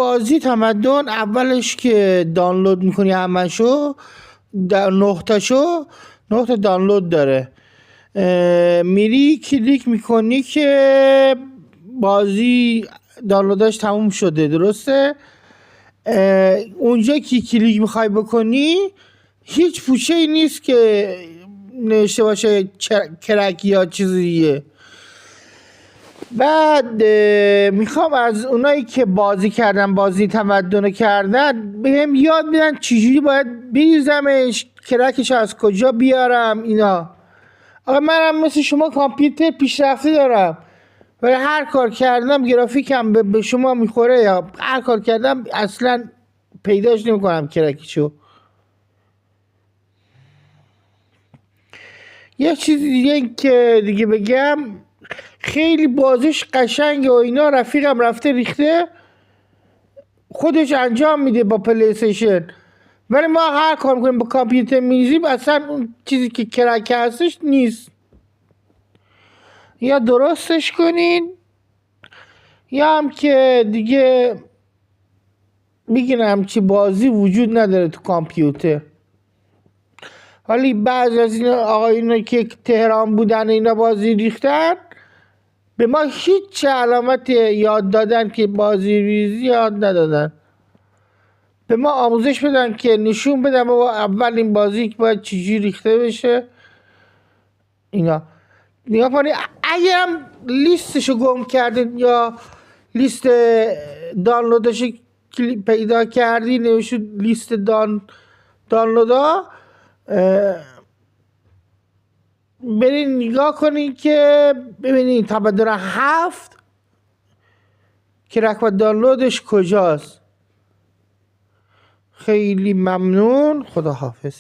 بازی تمدن اولش که دانلود میکنی همشو 9 تاشو 9 تا دانلود داره. میری کلیک میکنی که بازی دانلودش تموم شده، درسته؟ اونجا که کلیک میخوای بکنی هیچ پوشه ای نیست که نوشته باشه کرک یا چیزی دیگه. بعد میخوام از اونایی که بازی کردن، بازی تمدن کردن، بهم یاد بدن چجوری باید بریزمش، کرکش از کجا بیارم اینا. آقا منم مثل شما کامپیوتر پیشرفته دارم، ولی هر کار کردم گرافیکم به شما میخوره، یا هر کار کردم اصلا پیداش نمیکنم کرکشو. یه چیز دیگه بگم، خیلی بازیش قشنگه و اینا. رفیقم رفته ریخته خودش انجام میده با پلی استیشن، ولی ما هر کار میکنیم با کامپیوتر میریزیم اصلا اون چیزی که کرک هستش نیست. یا درستش کنین یا هم که دیگه میگن همچی بازی وجود نداره تو کامپیوتر. ولی بعضی از این آقایون که تهران بودن اینا بازی ریختن، به ما هیچ علامت یاد دادن که بازی ریزی یاد ندادن. به ما آموزش بدن که نشون بدن ما اول این بازی که باید چجوری ریخته بشه اینا. نگاه کنی اگه هم لیستشو گم کردین یا لیست دانلودش پیدا کردی نوشته لیست دانلودا، برین نگاه کنین که ببینین تمدن 7 کرک و دانلودش کجاست. خیلی ممنون، خدا حافظ.